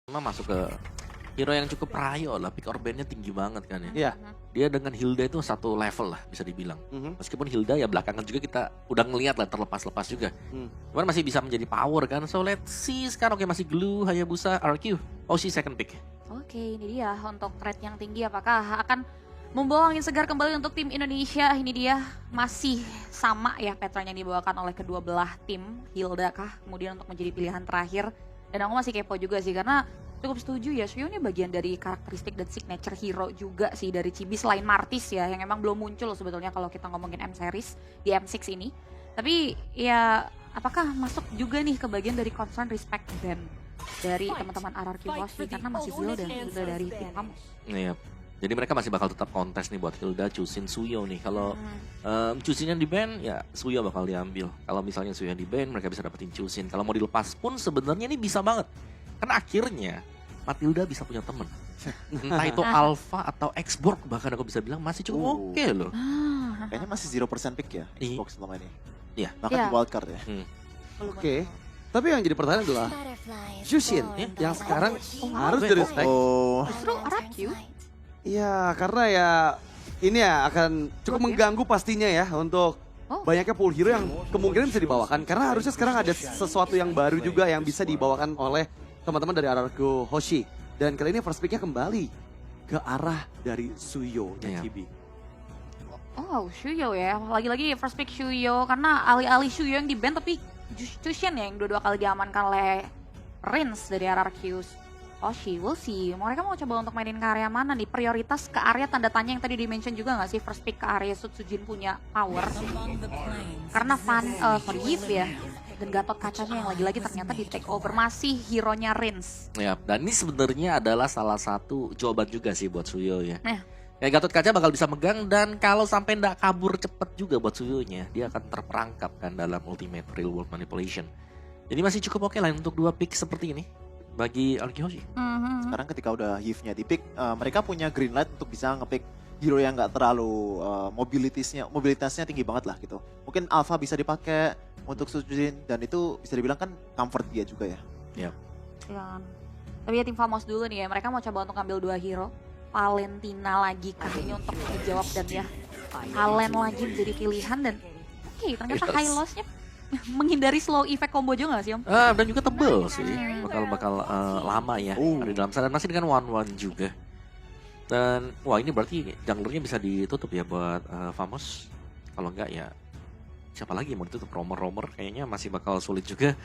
Memang masuk ke hero yang cukup prayo lah, pick orbandnya tinggi banget kan ya. Iya. Dia dengan Hilda itu satu level lah bisa dibilang. Mhm. Meskipun Hilda ya belakangan juga kita udah ngeliat lah terlepas-lepas juga. Hmm. Cuman masih bisa menjadi power kan. So let's see sekarang. Oke, masih Glue, Hayabusa, RQ. Oh si second pick. Oke, ini dia untuk trade yang tinggi apakah akan membawa angin segar kembali untuk tim Indonesia. Ini dia masih sama ya pattern yang dibawakan oleh kedua belah tim. Hilda kah kemudian untuk menjadi pilihan terakhir. Dan aku masih kepo juga sih karena cukup setuju ya, Suyo ini bagian dari karakteristik dan signature hero juga sih dari Chibi selain Martis ya yang emang belum muncul sebetulnya kalau kita ngomongin M-series di M6 ini. Tapi ya apakah masuk juga nih ke bagian dari concern respect band dari teman-teman RRQ Hoshi karena masih Hilda dari tim kamu. Iya. Jadi mereka masih bakal tetap kontes nih buat Hilda choosing Suyo nih. Kalau choosingnya di band ya Suyo bakal diambil. Kalau misalnya Suyo di band mereka bisa dapetin choosing. Kalau mau dilepas pun sebenarnya ini bisa banget. Karena akhirnya Matilda bisa punya temen. Entah itu Alpha atau Xborg bahkan aku bisa bilang masih cukup oke loh. Kayaknya masih 0% pick ya Iya. Xbox selama ini. Iya. Bahkan Iya. di wildcard ya. Oke. Tapi yang jadi pertanyaan adalah Jushin yang sekarang harus di respect. Oh, Justru RRQ. Iya, karena ya ini ya akan cukup mengganggu pastinya ya untuk banyaknya pool hero yang kemungkinan bisa dibawakan. Karena harusnya sekarang ada sesuatu yang baru juga yang bisa dibawakan oleh teman-teman dari RRQ Hoshi. Dan kali ini first picknya kembali ke arah dari Suyo dan Iya. Chibi. Oh, Shuyo ya. Lagi-lagi first pick Shuyo karena alih-alih Shuyo yang di ban tapi Jushin ya yang dua-dua kali diamankan oleh Rins dari RRQ. Hoshi, we'll see. Mereka mau coba untuk mainin ke area mana nih? Prioritas ke area tanda tanya yang tadi di-mention juga nggak sih? First pick ke area Sutsujin punya power. Karena Yves ya. Dan Gatot Kacanya yang lagi-lagi ternyata di take over. Masih hero-nya Rins. Ya, dan ini sebenarnya adalah salah satu jawaban juga sih buat Suyo ya. Nah. Kayak Gatot Kaca bakal bisa megang dan kalau sampai ndak kabur cepet juga buat Suyonya, dia akan terperangkap kan dalam Ultimate Real World Manipulation. Jadi masih cukup oke lah untuk dua pick seperti ini bagi RRQ Hoshi. sekarang ketika udah Yves-nya di pick, mereka punya green light untuk bisa nge-pick hero yang nggak terlalu mobilitasnya tinggi banget lah gitu. Mungkin Alpha bisa dipakai untuk Sujin dan itu bisa dibilang kan comfort dia juga ya. Ya. Tapi ya tim Famos dulu nih ya, mereka mau coba untuk ambil dua hero. Valentina lagi kah ini untuk dijawab dan ya Halen lagi menjadi pilihan dan oke ternyata Yes. high loss-nya menghindari slow effect combo juga gak sih Om? Dan juga tebel sih, bakal lama ya di dalam sana. Masih dengan 1-1 juga. Dan wah ini berarti junglernya bisa ditutup ya buat Famos. Kalau enggak ya siapa lagi yang mau ditutup? Romer kayaknya masih bakal sulit juga.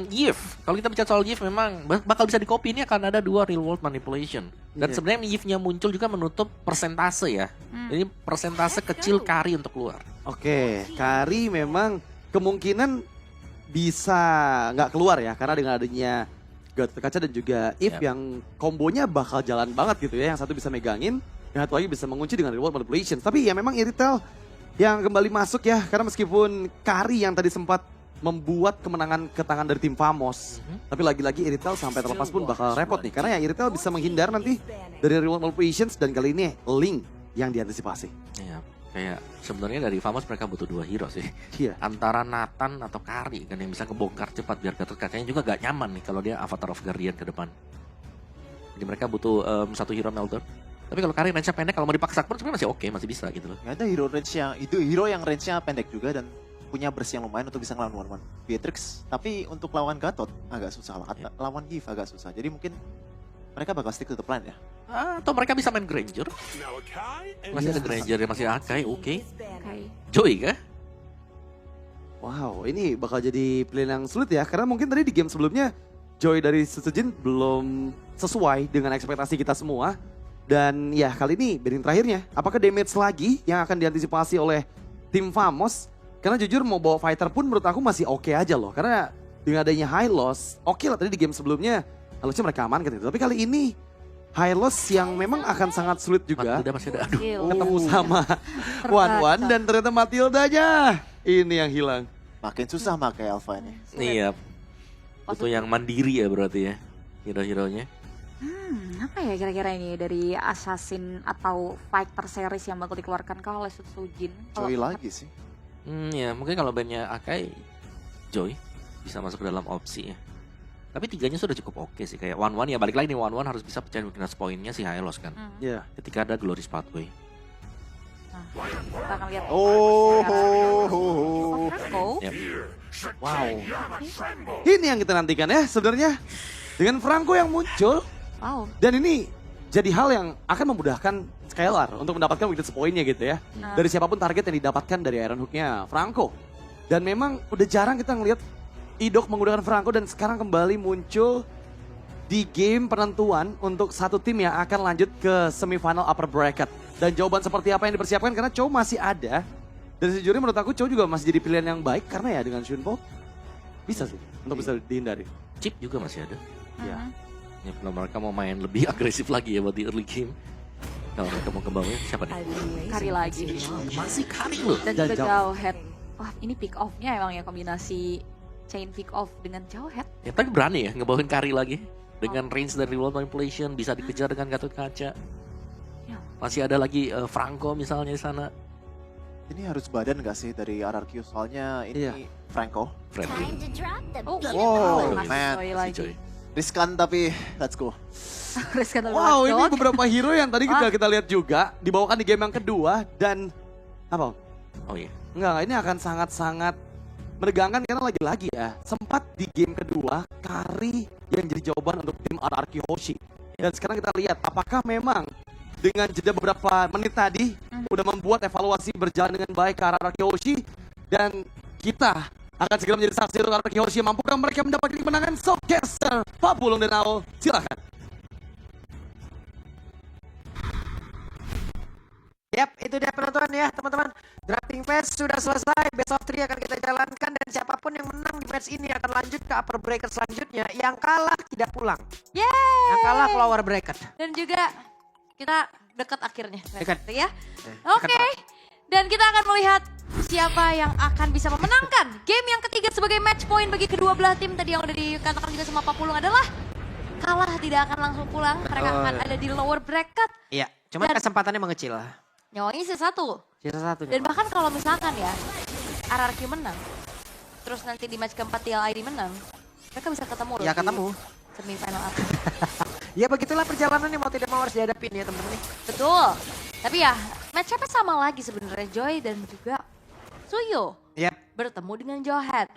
Yves, kalau kita bicara soal Yves memang bakal bisa di-copy, ini akan ada dua real world manipulation. Dan sebenarnya Yves-nya muncul juga menutup persentase ya. Jadi persentase kecil Kari untuk keluar. Oke, Kari memang kemungkinan bisa nggak keluar ya karena dengan adanya Gatot Kaca dan juga If Yep. yang kombonya bakal jalan banget gitu ya. Yang satu bisa megangin, yang satu lagi bisa mengunci dengan reward manipulation. Tapi ya memang Iritel yang kembali masuk ya karena meskipun Kari yang tadi sempat membuat kemenangan ke tangan dari tim Famos. Tapi lagi-lagi Iritel sampai terlepas pun bakal repot nih karena ya Iritel bisa menghindar nanti dari reward manipulations dan kali ini Link yang diantisipasi. Ya, kayak sebenarnya dari Famos mereka butuh dua hero sih. Iya. Antara Nathan atau Kari kan yang bisa kebongkar cepat biar Gatot Kacanya juga gak nyaman nih kalau dia Avatar of Guardian ke depan. Jadi mereka butuh satu hero melter. Tapi kalau Kari range-nya pendek kalau mau dipaksa pun sebenarnya masih oke, masih bisa gitu loh. Nggak ada hero yang range-nya pendek juga dan punya burst yang lumayan untuk bisa ngelawan Beatrix. Tapi untuk lawan Gatot agak susah, lawan Yves agak susah. Jadi mungkin mereka bakal stick to the plan ya. Atau mereka bisa main Granger. Masih ada Granger yang masih Akai, oke. Oke. Joy kah? Wow, ini bakal jadi pilihan yang sulit ya. Karena mungkin tadi di game sebelumnya Joy dari Sutsujin belum sesuai dengan ekspektasi kita semua. Dan ya kali ini banding terakhirnya, apakah damage lagi yang akan diantisipasi oleh tim Famos? Karena jujur mau bawa fighter pun menurut aku masih oke aja loh. Karena dengan adanya high loss, oke lah tadi di game sebelumnya harusnya mereka amankan itu. Tapi kali ini high loss yang memang akan sangat sulit juga. Matilda masih ada, aduh. Ketemu sama Wan dan ternyata Matildanya ini yang hilang. Makin susah pakai Alpha ini. Iya, butuh yang mandiri ya berarti ya, hero-heronya. Apa ya kira-kira ini dari assassin atau fighter series yang bakal dikeluarkan kalau oleh Sutsujin? Joy lagi sih. Ya mungkin kalau bandnya Akai, Joy bisa masuk ke dalam opsi ya. Tapi tiganya sudah cukup oke sih. Kayak One ya balik lagi nih One harus bisa pecahin weakness poinnya si Hylos kan. Iya. Ketika ada Glory Pathway. Nah, kita akan lihat. Franco. Yep. Wow. Ini yang kita nantikan ya sebenarnya. Dengan Franco yang muncul. Wow. Dan ini jadi hal yang akan memudahkan Skylar untuk mendapatkan weakness poinnya gitu ya. Dari siapapun target yang didapatkan dari Iron Hook-nya Franco. Dan memang udah jarang kita ngelihat Idok menggunakan Franco dan sekarang kembali muncul di game penentuan untuk satu tim yang akan lanjut ke semifinal upper bracket. Dan jawaban seperti apa yang dipersiapkan karena Chow masih ada. Dan sejujurnya menurut aku Chow juga masih jadi pilihan yang baik karena ya dengan Shunpo bisa sih untuk bisa dihindari. Chip juga masih ada. Ya. Ya, kalau mereka mau main lebih agresif lagi ya buat di early game. Kalau mereka mau ke bawah siapa nih? Kari lagi. Masih Kari loh. Dan juga jauh head. Wah ini pick off-nya emang ya kombinasi chain pick off dengan jauh head. Ya tapi berani ya ngebawain Kari lagi. Dengan range dari remote manipulation bisa dikejar dengan Gatot Kaca. Ya. Masih ada lagi Franco misalnya di sana. Ini harus badan gak sih dari RRQ? Soalnya ini Franco. Friendly. Oh, Wow, masih man. Joy Si lagi. Joy. Riskan tapi let's go. Riskan terlalu Wow, ini banget. beberapa hero yang tadi kita lihat juga dibawakan di game yang kedua dan apa? Oh iya. Enggak, ini akan sangat-sangat menegangkan karena lagi-lagi ya. Sempat di game kedua, Kari yang jadi jawaban untuk tim RRQ Hoshi. Dan sekarang kita lihat apakah memang dengan jeda beberapa menit tadi udah membuat evaluasi berjalan dengan baik ke RRQ Hoshi. Dan kita akan segera menjadi saksi untuk RRQ Hoshi. Mampukah mereka mendapatkan kemenangan? Showcaster, Pak Bulung dan Aul, silakan. Yap, itu dia penonton ya teman-teman. Drafting phase sudah selesai, best of 3 akan kita jalankan dan siapapun yang menang di match ini akan lanjut ke upper bracket selanjutnya. Yang kalah tidak pulang. Yeay. Yang kalah ke lower bracket. Dan juga kita dekat akhirnya. Dekat. Ya. Dekat Oke. banget. Dan kita akan melihat siapa yang akan bisa memenangkan game yang ketiga sebagai match point bagi kedua belah tim. Tadi yang udah dikatakan juga sama Pak Pulung adalah kalah tidak akan langsung pulang. Mereka akan ada di lower bracket. Iya, cuman Dan- kesempatannya mengecil lah. Nyawanya sisa satu. Sisa satu. Dan bahkan kalau misalkan ya RRQ menang, terus nanti di match keempat TLID menang, mereka bisa ketemu loh Ya di ketemu. semifinal up. Ya begitulah perjalanannya mau tidak mau harus dihadapin ya teman-teman. Betul. Tapi ya match-up sama lagi sebenarnya Joy dan juga Suyo Yap. bertemu dengan Johat.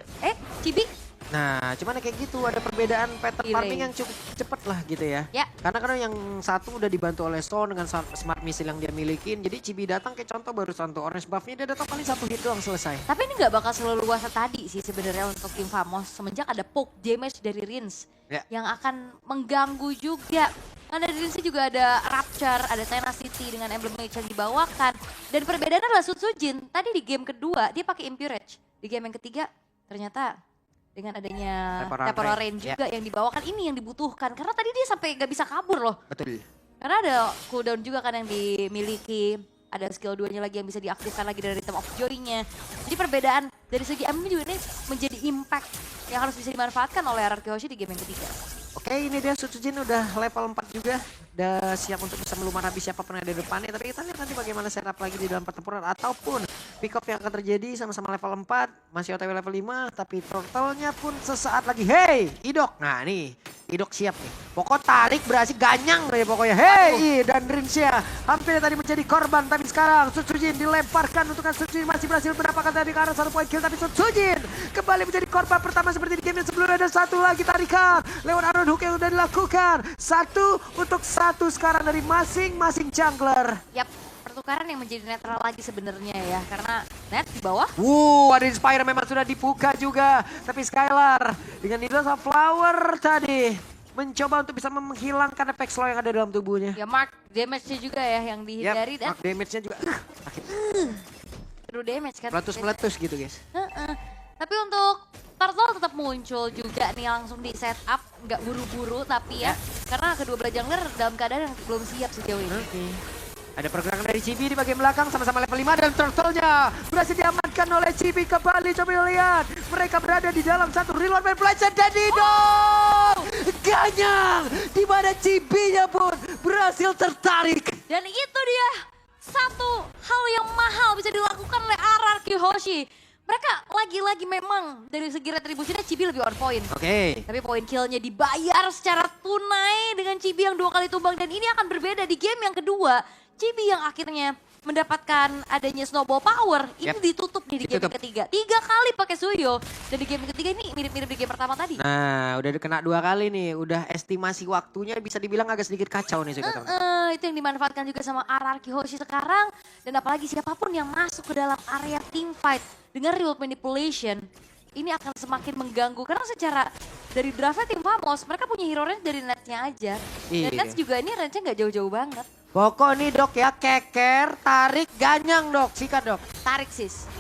Cibi. Nah, cuman kayak gitu ada perbedaan pattern Delay. farming yang cukup cepet lah gitu ya. Ya. Karena kan yang satu udah dibantu oleh Stone dengan smart missile yang dia milikin. Jadi Chibi datang kayak contoh baru satu orange buff-nya dia datang paling satu hit doang selesai. Tapi ini nggak bakal seleluasa tadi sih sebenarnya untuk tim Famos semenjak ada poke damage dari Rins Ya. yang akan mengganggu juga. Nah dari Rins juga ada Rapture, ada Tenacity dengan emblem mage yang dibawakan. Dan perbedaannya adalah Sutsujin. Tadi di game kedua dia pakai Impurage. Di game yang ketiga ternyata dengan adanya Temporal Rain Rain, juga yang dibawakan ini yang dibutuhkan. Karena tadi dia sampai gak bisa kabur loh. Betul. Karena ada cooldown juga kan yang dimiliki. Ada skill 2-nya lagi yang bisa diaktifkan lagi dari Rhythm of Joy-nya. Jadi perbedaan dari segi aim juga ini menjadi impact yang harus bisa dimanfaatkan oleh RRQ Hoshi di game yang ketiga. Oke, ini dia Sutsujin udah level 4 juga. Udah siap untuk bisa melumar habis siapapun yang ada di depannya. Tapi kita lihat nanti bagaimana setup lagi di dalam pertempuran. Ataupun pick up yang akan terjadi sama-sama level 4. Masih OTW level 5. Tapi turtle-nya pun sesaat lagi. Hey, Idok. Nah nih, Idok siap nih. Pokok tarik berhasil ganyang deh pokoknya. Hey, dan Rinsya hampir tadi menjadi korban. Tapi sekarang Sutsujin dilemparkan untuk Sutsujin masih berhasil mendapatkan tadi ke arah 1 point kill. Tapi Sutsujin kembali menjadi korban pertama seperti di game yang sebelumnya. Ada satu lagi tarikan lewat Iron Hook yang sudah dilakukan. Satu untuk satu sekarang dari masing-masing jungler. Yap, pertukaran yang menjadi netral lagi sebenarnya ya. Karena net di bawah. Ada Inspire memang sudah dibuka juga. Tapi Skylar dengan Needles of Flower tadi mencoba untuk bisa menghilangkan efek slow yang ada dalam tubuhnya. Ya mark damage-nya juga ya yang dihindari. Dan Mark damage-nya juga true damage kan. meletus-meletus gitu guys. Tapi untuk Turtle tetap muncul juga nih langsung di setup. Nggak buru-buru tapi ya. Karena kedua belah jungler dalam keadaan yang belum siap sejauh ini. Oke. Ada pergerakan dari Chibi di bagian belakang sama-sama level 5 dan turtle-nya berhasil diamankan oleh Chibi kembali. Coba lihat, mereka berada di dalam satu reload manipulation dan Didong ganyang di mana Chibi-nya pun berhasil tertarik. Dan itu dia satu hal yang mahal bisa dilakukan oleh RRQ Hoshi. Mereka lagi-lagi memang dari segi retribusinya Chibi lebih on point. Oke. Tapi poin killnya dibayar secara tunai dengan Chibi yang 2 kali tumbang. Dan ini akan berbeda di game yang kedua. Chibi yang akhirnya mendapatkan adanya snowball power. Ini ditutup nih di game Ditutup. ketiga. 3 kali pakai Suyo. Dan di game ketiga ini mirip-mirip di game pertama tadi. Nah, udah kena 2 kali nih. Udah estimasi waktunya bisa dibilang agak sedikit kacau nih saya katakan. Itu yang dimanfaatkan juga sama RRQ Hoshi sekarang. Dan apalagi siapapun yang masuk ke dalam area team fight dengan real manipulation, ini akan semakin mengganggu. Karena secara dari draftnya tim Famos, mereka punya hero range dari Nets-nya aja. Dan Iya. Nets juga ini range-nya nggak jauh-jauh banget. Pokok nih dok ya, keker, tarik, ganyang dok, sikat dok. Tarik sis.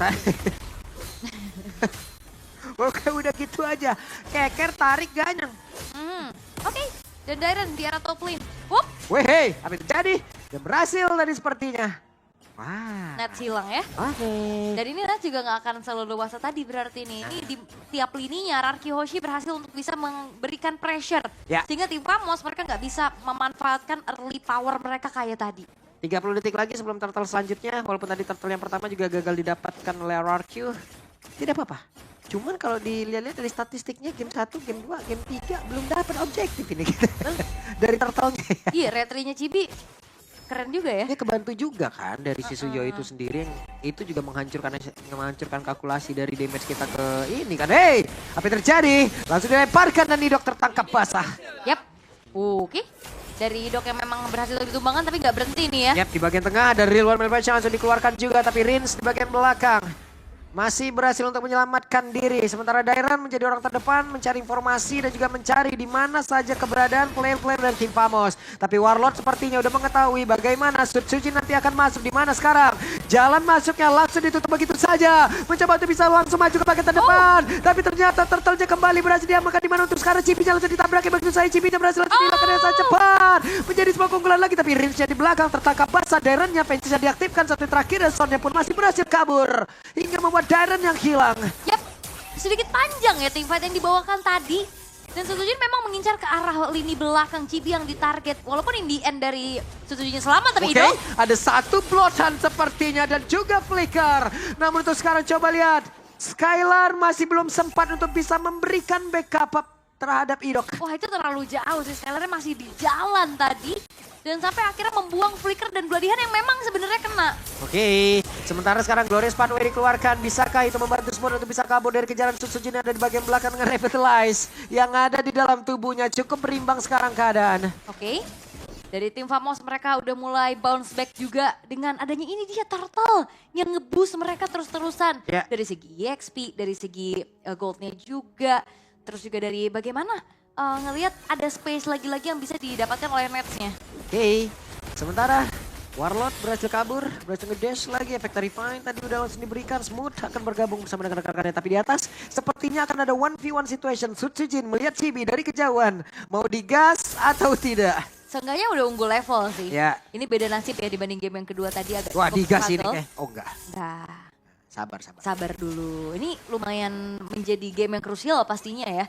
Oke udah gitu aja, keker, tarik, ganyang. Oke. Dan Dairen di arah top lane. Wup, Weh, hey, apa yang terjadi? Dan berhasil tadi sepertinya. Wah. Nets hilang ya. Oke. Dan ini Nets juga nggak akan selalu luasa tadi berarti nih. Ini di tiap lininya RRQ Hoshi berhasil untuk bisa memberikan pressure. Ya. Sehingga tim Famos mereka nggak bisa memanfaatkan early power mereka kayak tadi. 30 detik lagi sebelum turtle selanjutnya. Walaupun tadi turtle yang pertama juga gagal didapatkan oleh RRQ. Tidak apa-apa. Cuman kalau dilihat-lihat dari statistiknya game 1, game 2, game 3 belum dapat objektif ini. Dari turtle-nya ya. Iya, retrinya Chibi keren juga ya. Ini kebantu juga kan dari si Suyo itu sendiri yang itu juga menghancurkan kalkulasi dari damage kita ke ini kan. Hey, apa yang terjadi? Langsung dilemparkan dan Nidok tertangkap basah. Yap. Oke. Dari Dok yang memang berhasil ditumbangan tapi nggak berhenti nih ya. Yap, di bagian tengah ada Real World Manipulation langsung dikeluarkan juga tapi Rins di bagian belakang masih berhasil untuk menyelamatkan diri. Sementara Dairan menjadi orang terdepan mencari informasi dan juga mencari di mana saja keberadaan player-player dari tim Famos. Tapi Warlord sepertinya udah mengetahui bagaimana Sutsujin nanti akan masuk di mana sekarang. Jalan masuknya langsung ditutup begitu saja. Mencoba untuk bisa langsung maju ke bagian terdepan. Tapi ternyata turtle-nya kembali berhasil diamankan di mana untuk sekarang Chibi-nya langsung ditabraki begitu saja. Chibi-nya berhasil langsung dilakukan dengan sangat cepat. Menjadi sebuah keunggulan lagi tapi Rinsnya di belakang tertangkap basah. Dairan-nya Ventusnya diaktifkan satu terakhir dan Sonnya pun masih berhasil kabur. Hingga membuat Dairan yang hilang. Yap. Sedikit panjang ya team fight yang dibawakan tadi. Dan Sutsujin memang mengincar ke arah lini belakang Chibi yang ditarget. Walaupun in the end dari Sutsujin selamat tapi Oke, Ido. ada satu bloodhound sepertinya dan juga flicker. Namun untuk sekarang coba lihat. Skylar masih belum sempat untuk bisa memberikan backup terhadap Idok. Wah itu terlalu jauh sih, Skylarnya masih di jalan tadi. Dan sampai akhirnya membuang flicker dan Bloodihan yang memang sebenarnya kena. Oke, sementara sekarang Glorious Pathway dikeluarkan. Bisakah itu membantu Smooth untuk bisa kabur dari kejaran Sutsujin yang ada di bagian belakang dengan Revitalize. Yang ada di dalam tubuhnya cukup berimbang sekarang keadaan. Oke. Dari tim Famos mereka udah mulai bounce back juga dengan adanya ini dia Turtle yang nge-boost mereka terus-terusan. Ya. Dari segi EXP, dari segi goldnya juga. Terus juga dari bagaimana ngelihat ada space lagi-lagi yang bisa didapatkan oleh Nets-nya. Oke, sementara Warlord berhasil kabur, berhasil nge-dash lagi, efek Refine tadi udah langsung diberikan. Smooth akan bergabung bersama dengan rekan-rekannya. Tapi di atas sepertinya akan ada 1v1 situation. Sutsujin melihat Chibi dari kejauhan. Mau digas atau tidak? Seenggaknya udah unggul level sih. Ya. Ini beda nasib ya dibanding game yang kedua tadi agak Wah cukup digas ini struggle. kayak, oh enggak. Nah, Sabar. sabar dulu. Ini lumayan menjadi game yang krusial pastinya ya.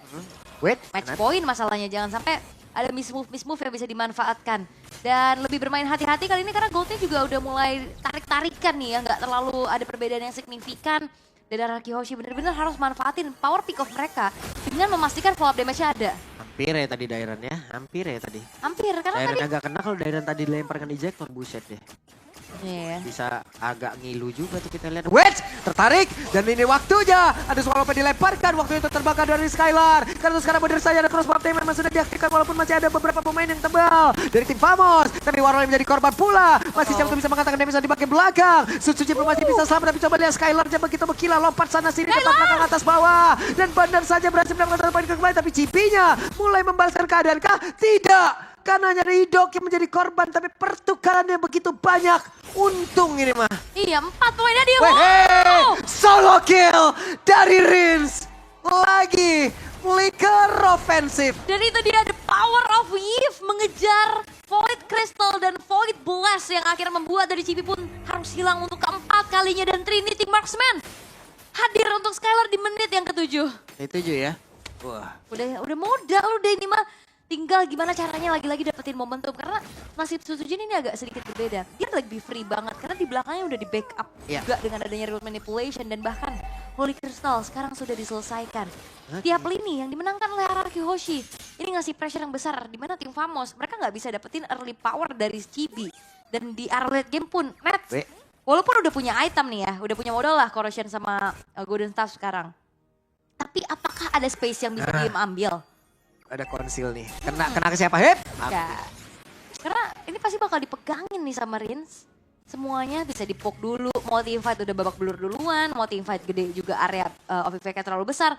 Wait, Match point masalahnya, jangan sampai ada mismove yang bisa dimanfaatkan. Dan lebih bermain hati-hati kali ini karena goldnya juga udah mulai tarik-tarikan nih ya. Nggak terlalu ada perbedaan yang signifikan. Dan RRQ Hoshi bener-bener harus manfaatin power pick off mereka dengan memastikan follow up damage-nya ada. hampir ya tadi Dairan ya, hampir ya tadi. Hampir, karena Dairan tadi... agak kena kalau Dairan tadi dilemparkan ejector, buset deh. Iya. Bisa agak ngilu juga tuh kita lihat. Wedge tertarik dan ini waktunya. Ada Swallow dilemparkan, waktu itu terbakar dari Skylar. Karena sekarang benar saja ada crossbar time memang sudah diaktifkan walaupun masih ada beberapa pemain yang tebal dari tim Famos. Tapi Warlock menjadi korban pula. Masih siapa bisa mengatakan damage di bagian belakang. Suzuki belum masih bisa selamat tapi coba lihat Skylar jam begitu berkilau lompat sana sini depan belakang atas bawah. Dan benar saja berhasil mendapatkan poin kembali tapi CP-nya mulai membalaskan keadaan kah? Tidak. Karena hanya ada Idok yang menjadi korban tapi pertukarannya begitu banyak. Untung ini mah. Iya, 4 poinnya dia. Wehe, solo kill dari Rins. Lagi flicker offensive. Dan itu dia the power of Yves mengejar Void Crystal dan Void Blast yang akhirnya membuat dari Chibi pun harus hilang untuk keempat kalinya. Dan Trinity Marksman hadir untuk Skylar di menit yang ke-7. Itu aja ya. Wah. Udah modal udah ini mah. Tinggal gimana caranya lagi-lagi dapetin momentum. Karena nasib Suzujin ini agak sedikit berbeda. Dia lebih free banget karena di belakangnya udah di backup Iya. juga dengan adanya real manipulation. Dan bahkan Holy Crystal sekarang sudah diselesaikan. Tiap lini yang dimenangkan oleh RRQ Hoshi. Ini ngasih pressure yang besar di mana tim Famos mereka nggak bisa dapetin early power dari Chibi. Dan di early game pun Nets walaupun udah punya item nih ya, udah punya modal lah Corrosion sama Golden Staff sekarang. Tapi apakah ada space yang bisa diambil? Ada konsil nih. Kena ke siapa? Hep. Enggak. Karena ini pasti bakal dipegangin nih sama Rins. Semuanya bisa dipok dulu, mau teamfight udah babak belur duluan, mau teamfight gede juga area OVP-nya terlalu besar.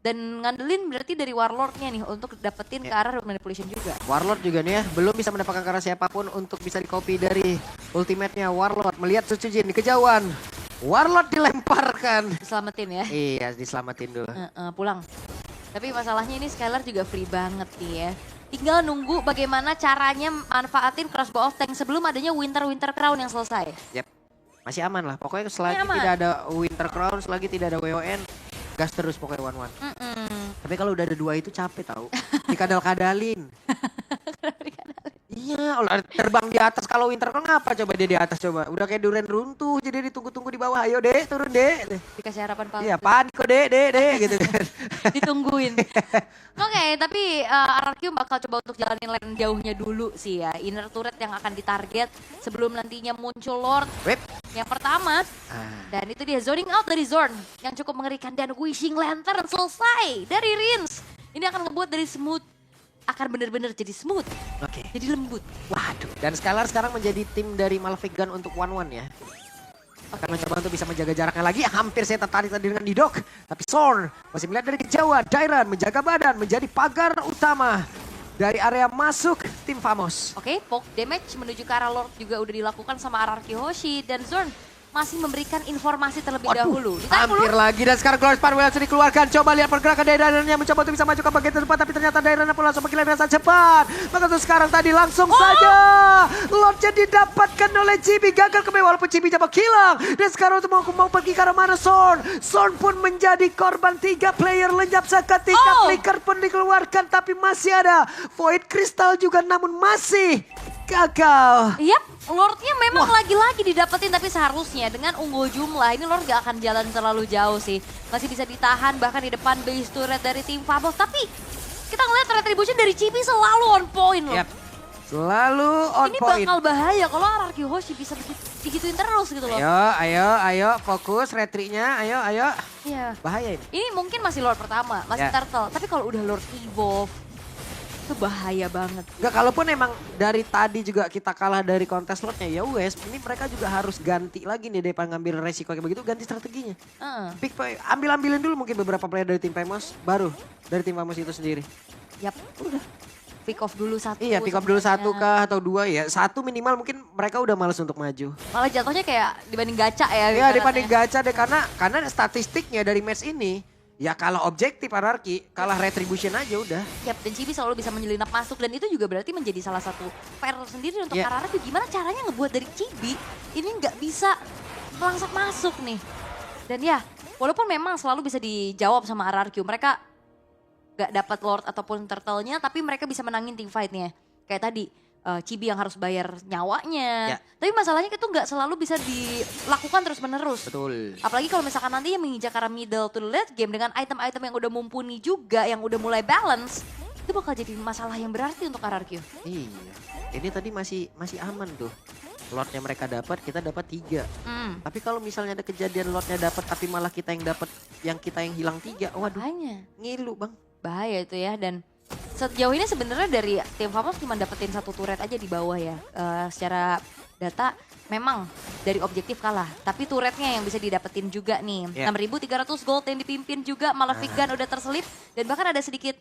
Dan ngandelin berarti dari Warlord-nya nih untuk dapetin ke arah Root Manipulation juga. Warlord juga nih ya, belum bisa mendapatkan karena siapapun untuk bisa di-copy dari ultimate-nya Warlord. Melihat Suchujin di kejauhan, Warlord dilemparkan. Diselamatin ya. Iya, diselamatin dulu. Pulang. Tapi masalahnya ini Skylar juga free banget nih ya. Tinggal nunggu bagaimana caranya manfaatin crossbow of tank sebelum adanya Winter Crown yang selesai. Yep. Masih aman lah, pokoknya selagi aman. tidak ada Winter Crown, selagi tidak ada WON, gas terus pokoknya one-one. Tapi kalau udah ada dua itu capek tau, dikadal-kadalin. Iya, terbang di atas kalau Winter Crown ngapa coba dia di atas coba. Udah kayak durian runtuh, jadi ditunggu-tunggu di bawah. Ayo deh, turun deh. Dikasih harapan palsu. Iya, panik kok deh gitu kan. Ditungguin. Oke, tapi RRQ bakal coba untuk jalanin lane jauhnya dulu sih ya. Inner turret yang akan ditarget sebelum nantinya muncul Lord. Yang pertama, dan itu dia zoning out dari Zorn yang cukup mengerikan. Dan Wishing Lantern selesai dari Rins. Ini akan ngebuat dari smooth, akan benar-benar jadi smooth. Oke. Jadi lembut. Waduh, dan Skylar sekarang menjadi tim dari Malefic Gun untuk one-one ya. Akan mencoba untuk bisa menjaga jaraknya lagi. Hampir saya tertarik tadi dengan Didok. Tapi Zorn masih melihat dari kejauhan. Dairan menjaga badan menjadi pagar utama dari area masuk tim Famos. Oke, poke damage menuju ke arah Lord juga udah dilakukan sama RRQ Hoshi. Dan Zorn masih memberikan informasi terlebih dahulu. Ditarik Hampir dulu. lagi dan sekarang Glorious Power langsung dikeluarkan. Coba lihat pergerakan Dairannya mencoba untuk bisa maju ke bagian depan. Tapi ternyata Dairannya pun langsung berkilau dengan sangat cepat. Maka tuh sekarang tadi langsung saja Lordnya didapatkan oleh Chibi. Gagal kembali walaupun Chibi coba hilang. Dan sekarang untuk mau pergi ke arah mana Zorn. Zorn pun menjadi korban 3 player lenyap seketika. Flicker pun dikeluarkan tapi masih ada Void Crystal juga namun masih gagal. Yap, Lordnya memang lagi-lagi didapetin tapi seharusnya dengan unggul jumlah ini Lord gak akan jalan terlalu jauh sih. Masih bisa ditahan bahkan di depan base turret dari tim Famos. Tapi kita ngeliat retribution dari Chibi selalu on point loh. Yap. Selalu on Ini point. bakal bahaya kalau RRQ Hoshi bisa digituin terus gitu loh. Ayo, fokus retrinya, ayo. Iya. Bahaya ini. Ini mungkin masih Lord pertama, masih turtle. Tapi kalau udah Lord evolve, itu bahaya banget. Enggak, kalaupun emang dari tadi juga kita kalah dari kontes Lordnya, ya wes, ini mereka juga harus ganti lagi nih daripada ngambil resiko kayak begitu, ganti strateginya. Ambil-ambilin dulu mungkin beberapa player dari tim Famos, baru dari tim Famos itu sendiri. Yap, udah. Pick off dulu satu. Iya, pick off dulu satu kah atau dua ya. Satu minimal mungkin mereka udah males untuk maju. Malah jatuhnya kayak dibanding gacha ya. Iya, dibanding gacha deh karena statistiknya dari match ini ya kalah objektif RRQ, kalah retribution aja udah. Yap, dan Chibi selalu bisa menyelinap masuk dan itu juga berarti menjadi salah satu fair sendiri untuk RRQ. Gimana caranya ngebuat dari Chibi ini nggak bisa melangsat masuk nih. Dan ya, walaupun memang selalu bisa dijawab sama RRQ, mereka gak dapat Lord ataupun Turtle-nya, tapi mereka bisa menangin team fight-nya. Kayak tadi, Chibi yang harus bayar nyawanya. Tapi masalahnya itu gak selalu bisa dilakukan terus-menerus. Betul. Apalagi kalau misalkan nanti yang menginjak arah middle to the late game dengan item-item yang udah mumpuni juga, yang udah mulai balance, itu bakal jadi masalah yang berarti untuk RRQ. Iya, ini tadi masih aman tuh. Lordnya mereka dapat, kita dapat 3. Tapi kalau misalnya ada kejadian Lordnya dapat, tapi malah kita yang hilang 3, waduh. Makanya. Ngilu bang. Bahaya itu ya, dan sejauh ini sebenarnya dari tim Famos cuma dapetin 1 turret aja di bawah ya. Secara data memang dari objektif kalah, tapi turretnya yang bisa didapetin juga nih. 6.300 gold yang dipimpin juga, Malefic Gun udah terselip dan bahkan ada sedikit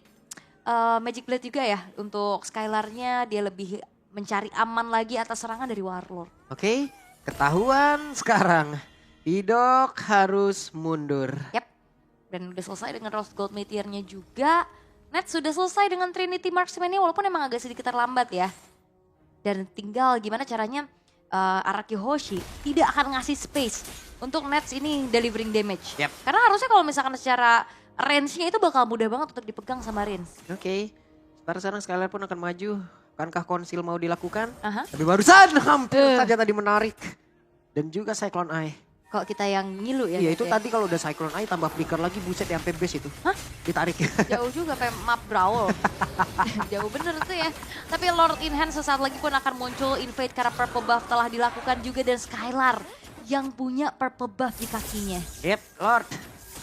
Magic Blade juga ya untuk Skylar-nya, dia lebih mencari aman lagi atas serangan dari Warlord. Oke, ketahuan sekarang. Didok harus mundur. Yap. Dan udah selesai dengan Rose Gold Meteor-nya juga. Nets sudah selesai dengan Trinity Marksman-nya walaupun emang agak sedikit terlambat ya. Dan tinggal gimana caranya RRQ Hoshi tidak akan ngasih space untuk Nets ini delivering damage. Karena harusnya kalau misalkan secara range-nya itu bakal mudah banget untuk dipegang sama Rins. Oke, sekarang Skylar pun akan maju. Akankah konsil mau dilakukan? Tapi barusan hampir saja tadi menarik. Dan juga Cyclone Eye. Kok kita yang ngilu ya? Iya Net itu ya? tadi kalau udah Cyclone Eye tambah flicker lagi buset sampai base itu. Hah? Ditarik. Jauh juga kayak map Brawl. Jauh bener tuh ya. Tapi Lord in Hand sesaat lagi pun akan muncul. Invade karena purple buff telah dilakukan juga. Dan Skylar yang punya purple buff di kakinya. Yep, Lord.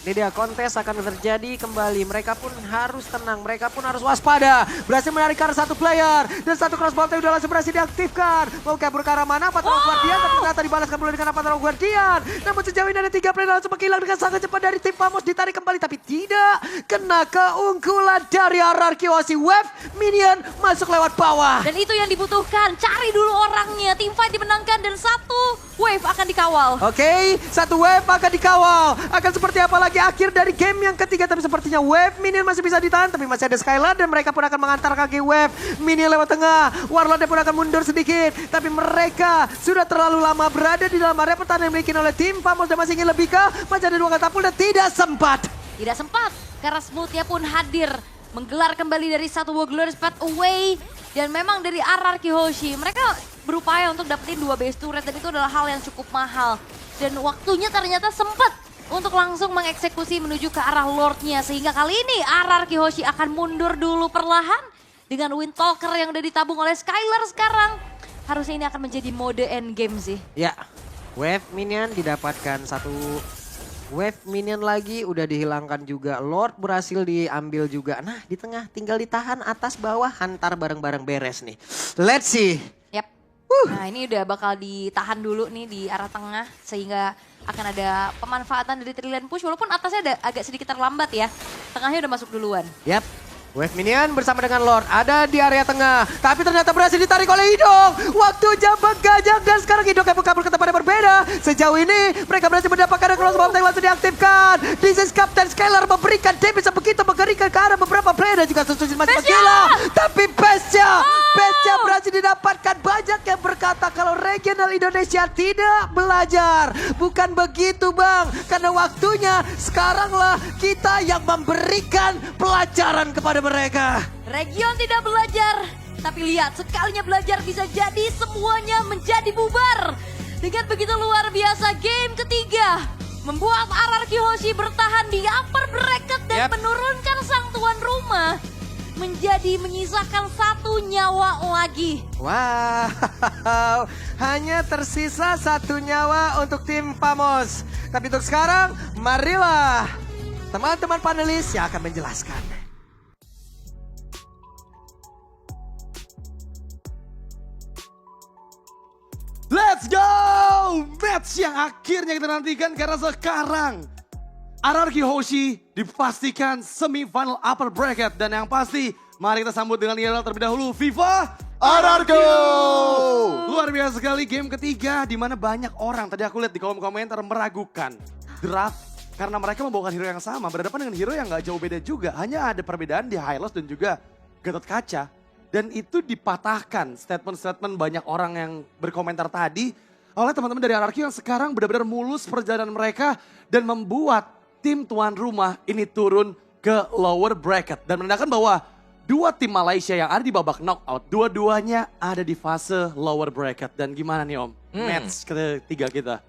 Ini dia kontes akan terjadi kembali. Mereka pun harus tenang, mereka pun harus waspada. Berhasil menarik ke arah satu player. Dan satu crossbow udah langsung berhasil diaktifkan. Mau kabur ke arah mana? Patrol Guardian, tapi ternyata dibalaskan dulu dengan Patrol Guardian. Namun sejauh ini ada 3 player langsung menghilang dengan sangat cepat dari tim Famos. Ditarik kembali, tapi tidak kena keunggulan dari RRQ Osi. Wave minion masuk lewat bawah. Dan itu yang dibutuhkan. Cari dulu orangnya. Team fight dimenangkan dan satu wave akan dikawal. Oke, satu wave akan dikawal. Akan seperti apa lagi akhir dari game yang ketiga. Tapi sepertinya wave minion masih bisa ditahan. Tapi masih ada Skylar dan mereka pun akan mengantar kaki wave minion lewat tengah. Warlord pun akan mundur sedikit. Tapi mereka sudah terlalu lama berada di dalam area pertahanan yang dimiliki oleh tim Famos. Dan masih ingin lebih ke masih ada 2 katapult dan tidak sempat. Tidak sempat karena Smoothnya pun hadir. Menggelar kembali dari satu Glorious Path Away. Dan memang dari RRQ Hoshi, mereka berupaya untuk dapetin 2 base turret dan itu adalah hal yang cukup mahal. Dan waktunya ternyata sempat untuk langsung mengeksekusi menuju ke arah Lordnya. Sehingga kali ini RRQ Hoshi akan mundur dulu perlahan dengan Windtalker yang udah ditabung oleh Skylar sekarang. Harusnya ini akan menjadi mode endgame sih. Ya, wave minion didapatkan satu wave minion lagi, udah dihilangkan juga. Lord berhasil diambil juga. Nah, di tengah tinggal ditahan atas bawah, hantar bareng-bareng beres nih. Let's see. Yap. Nah ini udah bakal ditahan dulu nih di arah tengah. Sehingga akan ada pemanfaatan dari Trillion Push. Walaupun atasnya ada agak sedikit terlambat ya. Tengahnya udah masuk duluan. Yap. Wave minion bersama dengan Lord ada di area tengah. Tapi ternyata berhasil ditarik oleh Idong. Waktunya bergajah dan sekarang Idong kabur ke tempat yang berbeda. Sejauh ini mereka berhasil mendapatkan crossbow yang langsung diaktifkan. This is Captain Skylar memberikan damage yang begitu mengerikan ke arah beberapa player dan juga Susujin masih menggila. Tapi Bestia berhasil didapatkan. Banyak yang berkata kalau regional Indonesia tidak belajar. Bukan begitu Bang. Karena waktunya sekaranglah kita yang memberikan pelajaran kepada mereka. Region tidak belajar, tapi lihat sekalinya belajar bisa jadi semuanya menjadi bubar. Dengan begitu luar biasa game ketiga membuat RRQ Hoshi bertahan di upper bracket dan menurunkan sang tuan rumah menjadi menyisakan 1 nyawa lagi. Wow, hanya tersisa 1 nyawa untuk tim Famos. Tapi untuk sekarang, marilah teman-teman panelis yang akan menjelaskan. Let's go! Match yang akhirnya kita nantikan karena sekarang RRQ Hoshi dipastikan semifinal upper bracket. Dan yang pasti mari kita sambut dengan yel terlebih dahulu FIFA RRQ! Luar biasa sekali game ketiga di mana banyak orang tadi aku lihat di kolom komentar meragukan draft karena mereka membawakan hero yang sama berhadapan dengan hero yang gak jauh beda juga. Hanya ada perbedaan di Hylos dan juga Gatot Kaca. Dan itu dipatahkan statement-statement banyak orang yang berkomentar tadi oleh teman-teman dari RRQ yang sekarang benar-benar mulus perjalanan mereka dan membuat tim tuan rumah ini turun ke lower bracket. Dan menandakan bahwa 2 tim Malaysia yang ada di babak knockout, dua-duanya ada di fase lower bracket. Dan gimana nih Om, match ketiga kita?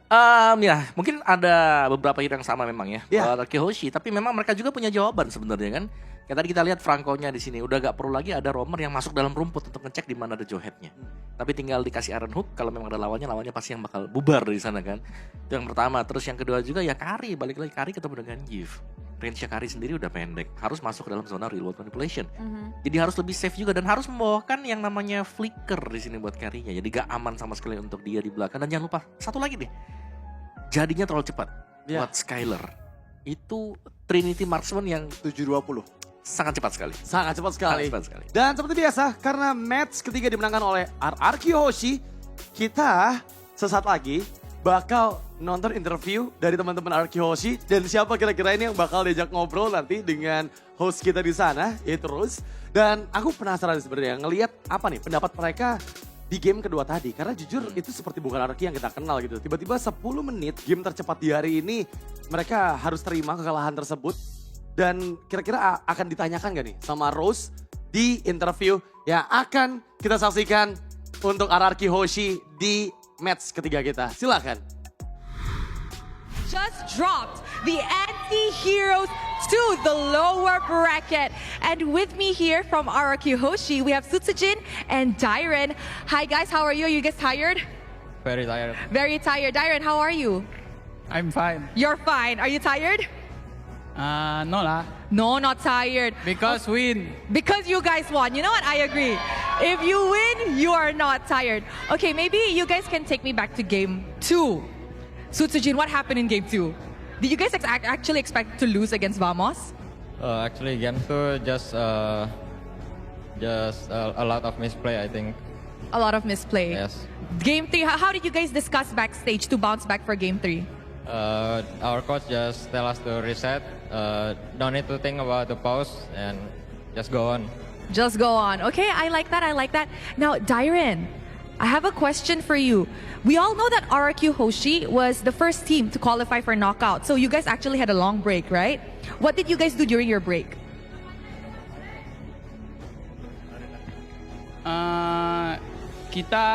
Ya mungkin ada beberapa hero yang sama memang ya. Ya. RRQ Hoshi, tapi memang mereka juga punya jawaban sebenarnya kan. Kayak tadi kita lihat Franco-nya di sini udah gak perlu lagi ada roamer yang masuk dalam rumput untuk ngecek di mana ada Jawhead-nya. Tapi tinggal dikasih Iron Hook kalau memang ada lawannya pasti yang bakal bubar dari sana kan. Itu yang pertama. Terus yang kedua juga ya Kari, balik lagi Kari ketemu dengan Giv. Range Kari sendiri udah pendek, harus masuk ke dalam zona real world manipulation. Jadi harus lebih safe juga dan harus membawakan yang namanya flicker di sini buat Karinya. Jadi gak aman sama sekali untuk dia di belakang. Dan jangan lupa satu lagi deh, jadinya terlalu cepat buat Skylar. Itu Trinity Marksman yang 720. sangat cepat sekali. Sangat cepat sekali. Sangat cepat sekali. Dan seperti biasa, karena match ketiga dimenangkan oleh RRQ Hoshi, kita sesaat lagi bakal nonton interview dari teman-teman RRQ Hoshi. Dan siapa kira-kira ini yang bakal diajak ngobrol nanti dengan host kita di sana, ya terus. Dan aku penasaran sebenarnya ngelihat apa nih pendapat mereka di game kedua tadi. Karena jujur itu seperti bukan RRQ yang kita kenal gitu. Tiba-tiba 10 menit game tercepat di hari ini, mereka harus terima kekalahan tersebut. Dan kira-kira akan ditanyakan gak nih sama Rose di interview yang akan kita saksikan untuk RRQ Hoshi di match ketiga kita. Silakan. just dropped the anti-heroes to the lower bracket. And with me here from RRQ Hoshi, we have Sutsujin and Dairen. Hi guys, how are you? Are you guys tired? Very tired. Very tired. Dairen, how are you? I'm fine. You're fine. Are you tired? No lah. No, not tired. Because win. Because you guys won. You know what? I agree. If you win, you are not tired. Okay, maybe you guys can take me back to game 2. Sutsujin, what happened in game 2? Did you guys actually expect to lose against Vamos? Actually, game 2 just a lot of misplay, I think. A lot of misplay. Yes. Game 3, how did you guys discuss backstage to bounce back for game 3? Our coach just tell us to reset. Don't need to think about the pause and just go on. Just go on. Okay, I like that. I like that. Now, Dairen, I have a question for you. We all know that RRQ Hoshi was the first team to qualify for knockout. So you guys actually had a long break, right? What did you guys do during your break? Kita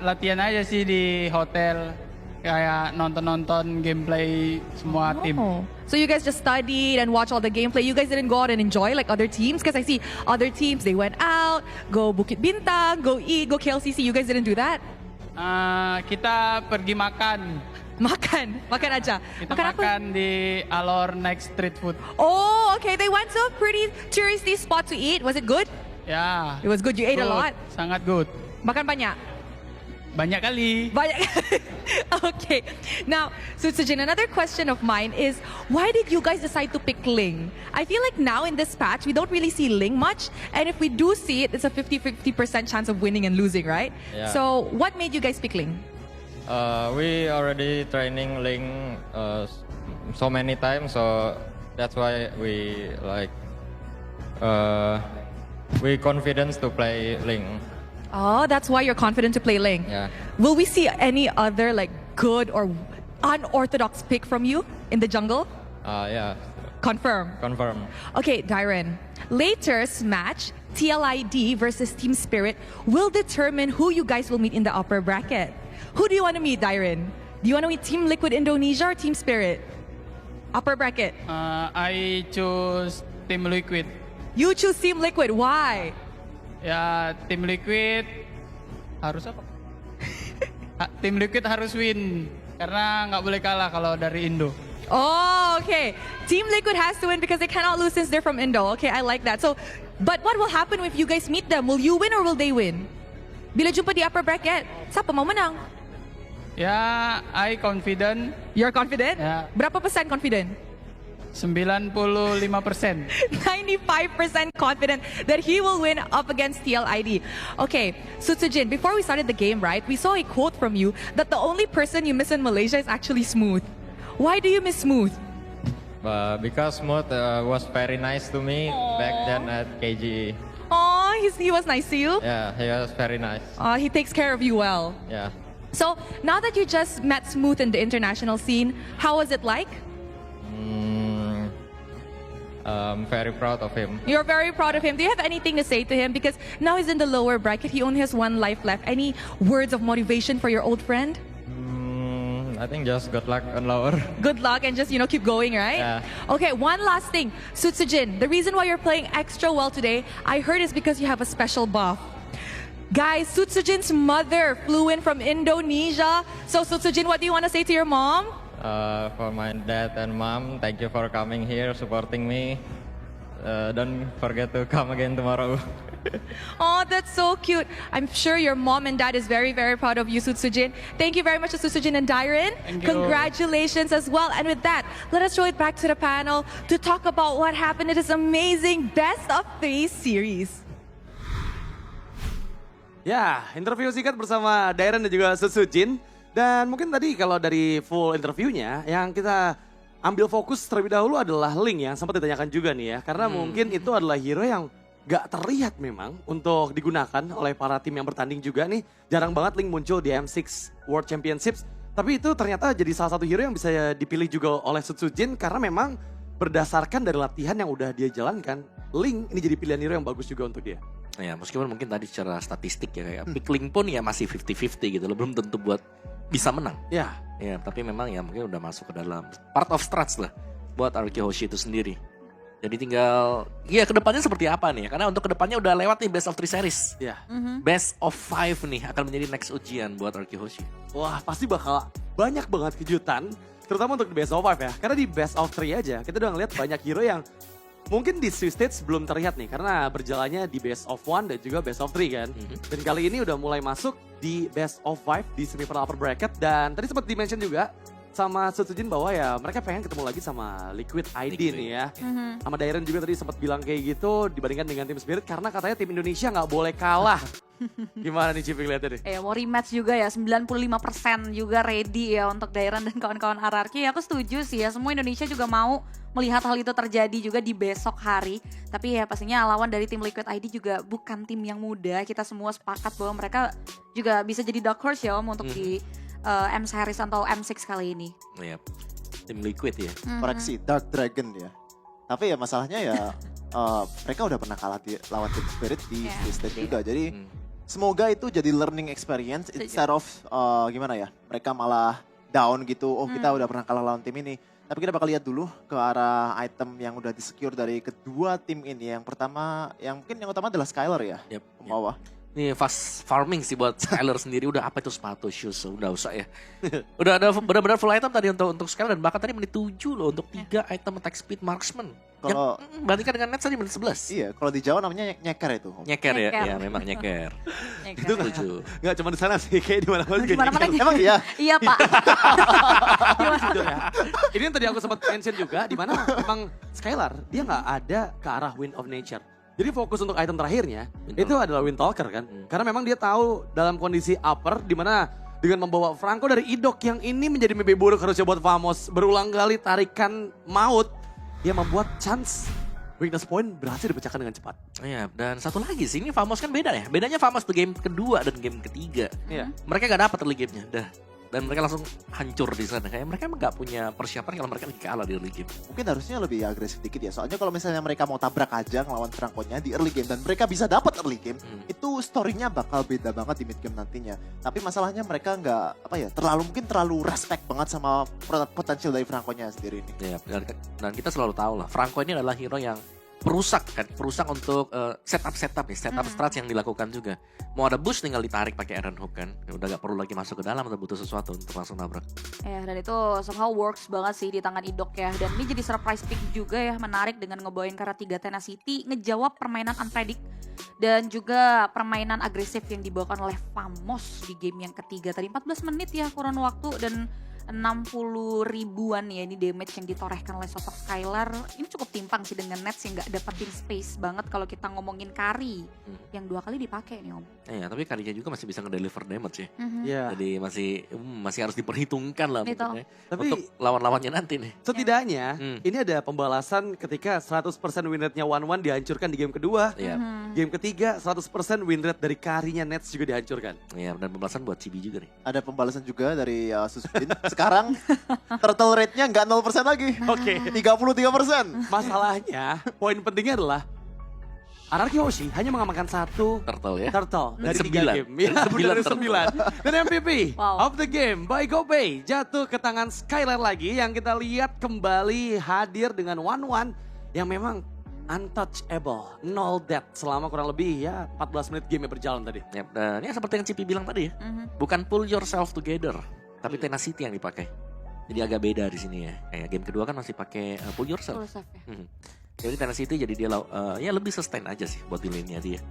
latihan aja sih di hotel, kayak nonton-nonton gameplay semua tim. Oh. So you guys just studied and watched all the gameplay. You guys didn't go out and enjoy like other teams? Because I see other teams, they went out, go Bukit Bintang, go eat, go KLCC. You guys didn't do that? Kita pergi makan. Makan aja. Kita Makan apa? makan di Alor Next Street Food. Oh, okay. They went to a pretty touristy spot to eat. Was it good? Ya. It was good. You ate a Good. lot. Sangat good. Makan banyak. Banyak kali. Banyak. Okay. Now, Sutsujin, another question of mine is, why did you guys decide to pick Ling? I feel like now in this patch, we don't really see Ling much. And if we do see it, it's a 50-50% chance of winning and losing, right? Yeah. So, what made you guys pick Ling? We already training Ling so many times, so that's why we we confident to play Ling. Oh, that's why you're confident to play Ling. Yeah. Will we see any other like good or unorthodox pick from you in the jungle? Yeah. Confirm. Confirm. Okay, Dairen. Later's match, TLID versus Team Spirit, will determine who you guys will meet in the upper bracket. Who do you want to meet, Dairen? Do you want to meet Team Liquid Indonesia or Team Spirit? Upper bracket. I choose Team Liquid. You choose Team Liquid. Why? Ya, Tim Liquid harus apa? Tim Liquid harus win karena nggak boleh kalah kalau dari Indo. Oh, okay. Team Liquid has to win because they cannot lose since they're from Indo. Okay, I like that. So, but what will happen if you guys meet them? Will you win or will they win? Bila jumpa di upper bracket, siapa mau menang? Ya, I confident. You're confident? Ya. Berapa persen confident? 95%. 95% confident that he will win up against TLID. Okay, Sutsujin, before we started the game, right, we saw a quote from you that the only person you miss in Malaysia is actually Smooth. Why do you miss Smooth? Because Smooth was very nice to me back then at KGE. Oh, he was nice to you? Yeah, he was very nice. He takes care of you well. Yeah. So, now that you just met Smooth in the international scene, how was it like? I'm very proud of him. You're very proud of him. Do you have anything to say to him? Because now he's in the lower bracket. He only has one life left. Any words of motivation for your old friend? I think just good luck on lower. Good luck and just, keep going, right? Yeah. Okay, one last thing. Sutsujin, the reason why you're playing extra well today, I heard is because you have a special buff. Guys, Sutsujin's mother flew in from Indonesia. So Sutsujin, what do you want to say to your mom? For my dad and mom, thank you for coming here, supporting me. Don't forget to come again tomorrow. Oh, that's so cute. I'm sure your mom and dad is very, very proud of you, Sutsujin. Thank you very much to Sutsujin and Dairen. Thank you. Congratulations as well. And with that, let us throw it back to the panel to talk about what happened in this amazing Best of 3 series. Ya, interview singkat bersama Dairen dan juga Sutsujin. Dan mungkin tadi kalau dari full interviewnya yang kita ambil fokus terlebih dahulu adalah Ling yang sempat ditanyakan juga nih ya. Karena mungkin itu adalah hero yang gak terlihat memang untuk digunakan oleh para tim yang bertanding juga nih. Jarang banget Ling muncul di M6 World Championships. Tapi itu ternyata jadi salah satu hero yang bisa dipilih juga oleh Sutsujin karena memang berdasarkan dari latihan yang udah dia jalankan, Ling ini jadi pilihan hero yang bagus juga untuk dia. Ya meskipun mungkin tadi secara statistik ya kayak pick Ling pun ya masih 50-50 gitu loh. Belum tentu buat bisa menang. Ya, Ya, tapi memang ya mungkin udah masuk ke dalam part of strats lah buat Arki Hoshi itu sendiri. Jadi tinggal, ya kedepannya seperti apa nih? Karena untuk kedepannya udah lewat nih best of 3 series. ya. Best of 5 nih akan menjadi next ujian buat Arki Hoshi. Wah, pasti bakal banyak banget kejutan, terutama untuk di best of 5 ya. Karena di best of 3 aja, kita udah ngeliat banyak hero yang mungkin di Swiss Stage belum terlihat nih, karena berjalannya di best of 1 dan juga best of 3 kan. Dan kali ini udah mulai masuk di best of 5 di semifinal upper bracket. Dan tadi sempat di-mention juga sama Sutsujin bahwa ya mereka pengen ketemu lagi sama Liquid ID nih ya. Sama Dairen juga tadi sempat bilang kayak gitu dibandingkan dengan tim Spirit, karena katanya tim Indonesia nggak boleh kalah. Gimana nih Cipi lihatnya nih? Mau rematch juga ya, 95% juga ready ya untuk Dairen dan kawan-kawan RRQ. Aku setuju sih ya, semua Indonesia juga mau melihat hal itu terjadi juga di besok hari. Tapi ya pastinya lawan dari tim Liquid ID juga bukan tim yang mudah. Kita semua sepakat bahwa mereka juga bisa jadi dark horse ya Om untuk di M Series atau M6 kali ini. Iya, tim Liquid ya. Koreksi, Dark Dragon ya. Tapi ya masalahnya ya mereka udah pernah kalah lawan tim Spirit di stage juga. Jadi semoga itu jadi learning experience instead of gimana ya, mereka malah down gitu. Oh kita udah pernah kalah lawan tim ini. Tapi kita bakal lihat dulu ke arah item yang udah di-secure dari kedua tim ini. Yang pertama, yang mungkin yang utama adalah Skylar ya. Pembawa. Ini fast farming sih buat Skylar sendiri. Udah apa itu sepatu, shoes, udah usah ya. Udah ada benar-benar full item tadi untuk Skylar. Dan bahkan tadi menit 7 loh untuk 3 item attack speed marksman. Kalau bandingkan dengan Nets tadi menit 11. Iya, kalau di Jawa namanya nyeker itu. Nyeker ya, ya memang nyeker. Itu nggak cuma di sana sih, kayak di mana-mana juga. Emang iya? Iya Pak. Jujur ya. Ini yang tadi aku sempat mention juga, di mana memang Skylar dia nggak ada ke arah Wind of Nature. Jadi fokus untuk item terakhirnya itu adalah Wind Talker kan. Karena memang dia tahu dalam kondisi upper di mana dengan membawa Franco dari Idok yang ini menjadi mimpi buruk harusnya buat Famos. Berulang kali tarikan maut, dia membuat chance weakness point berhasil dipecahkan dengan cepat. Iya, dan satu lagi sih, ini Famos kan beda ya. Bedanya Famos di game kedua dan game ketiga. Iya. Mereka gak dapat early game-nya, dan mereka langsung hancur di sana. Kayak mereka emang gak punya persiapan kalau mereka lagi kalah di early game. Mungkin harusnya lebih agresif dikit ya. Soalnya kalau misalnya mereka mau tabrak aja ngelawan Franco-nya di early game dan mereka bisa dapat early game, itu story-nya bakal beda banget di mid game nantinya. Tapi masalahnya mereka nggak terlalu respect banget sama potensial dari Franco-nya sendiri ini. Iya, dan kita selalu tahu lah, Franco ini adalah hero yang perusak untuk setup strats yang dilakukan juga. Mau ada boost tinggal ditarik pakai Iron Hook kan. Udah gak perlu lagi masuk ke dalam atau butuh sesuatu untuk langsung nabrak. Ya, dan itu somehow works banget sih di tangan Idok ya. Dan ini jadi surprise pick juga ya, menarik dengan ngebawain karena 3 Tenacity, ngejawab permainan unpredict dan juga permainan agresif yang dibawakan oleh Famos di game yang ketiga. Tadi 14 menit ya kurang waktu dan 60 ribuan ya ini damage yang ditorehkan oleh sosok Skylar. Ini cukup timpang sih dengan Nets yang gak dapetin space banget kalau kita ngomongin Kari yang 2 kali dipakai nih Om. Iya, tapi Karinya juga masih bisa ngedeliver damage ya. Iya. Jadi masih harus diperhitungkan lah mungkin ya. Tapi untuk lawan-lawannya nanti nih. setidaknya ini ada pembalasan ketika 100% win rate-nya 1-1 dihancurkan di game kedua. Iya. Game ketiga 100% win rate dari Karinya Nets juga dihancurkan. Iya, dan pembalasan buat Cibi juga nih. Ada pembalasan juga dari Susbin. Sekarang turtle rate-nya nggak 0% lagi. Oke. 33%. Masalahnya, poin pentingnya adalah RRQ Hoshi hanya mengamankan 1 Turtle ya. turtle dari 3 9. game. Ya, dari 9. Dan MVP Wow. of the game by GoPay jatuh ke tangan Skylar lagi yang kita lihat kembali hadir dengan 1-1 yang memang untouchable, no death selama kurang lebih ya 14 menit game berjalan tadi. Yap, dan ya seperti yang Cipi bilang tadi ya. Bukan pull yourself together, tapi Tenacity yang dipakai. Jadi agak beda di sini ya. Kayak game kedua kan masih pakai pull yourself. Jadi Tenacity jadi dia ya lebih sustain aja sih buat di lane-nya dia.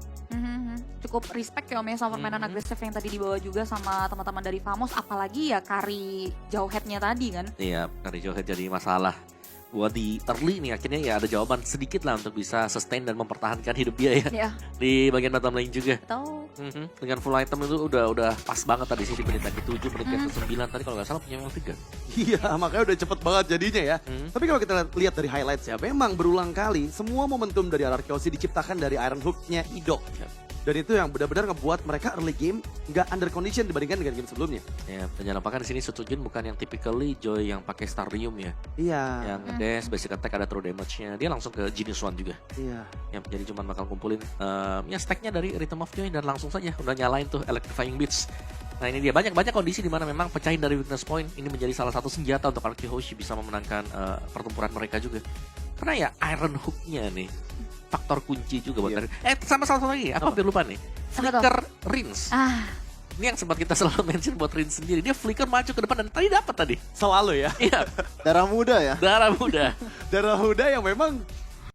Cukup respect ya Om ya sama permainan agresif yang tadi dibawa juga sama teman-teman dari Famos. Apalagi ya Kari jauh head-nya tadi kan. Iya, Kari jauh head jadi masalah. Buat di early nih akhirnya ya ada jawaban sedikit lah untuk bisa sustain dan mempertahankan hidup dia ya. Ya. Di bagian bottom lane juga. Tahu. Dengan full item itu udah pas banget tadi sih di menit ke 7, menit ke 9 tadi kalau nggak salah punya yang 3. Iya, makanya udah cepet banget jadinya ya. Tapi kalau kita lihat dari highlights ya, memang berulang kali semua momentum dari RRQ Hoshi diciptakan dari Iron Hook-nya Idok. Dan itu yang benar-benar ngebuat mereka early game nggak under condition dibandingkan dengan game sebelumnya. Ya, dan jangan lupakan di sini Sutsujin bukan yang typically Joy yang pakai Starium ya. Iya. Yang dash, basic attack ada true damage-nya. Dia langsung ke Genius One juga. Iya. Yang jadi cuma bakal kumpulin ya stack-nya dari Rhythm of Joy dan langsung saja udah nyalain tuh Electrifying Beats. Nah ini dia banyak kondisi di mana memang pecahin dari weakness point ini menjadi salah satu senjata untuk Arctic Hoshi bisa memenangkan pertempuran mereka juga. Karena ya Iron Hook-nya nih faktor kunci juga buat Iya. sama satu lagi, aku hampir lupa nih. Apa tuh? Flicker Rinse. Ini yang sempat kita selalu mention buat Rinse sendiri. Dia flicker maju ke depan dan tadi dapat tadi. Selalu ya. Iya, Darah muda ya. darah muda. Darah muda yang memang